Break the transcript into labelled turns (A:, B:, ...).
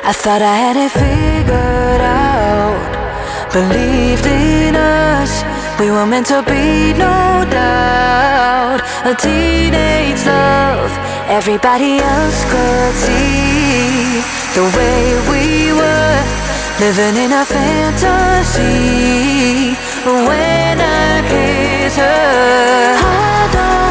A: I thought I had it figured out, believed in us, we were meant to be, no doubt. A teenage love, everybody else could see the way we were, living in a fantasy. When I kiss her, I don't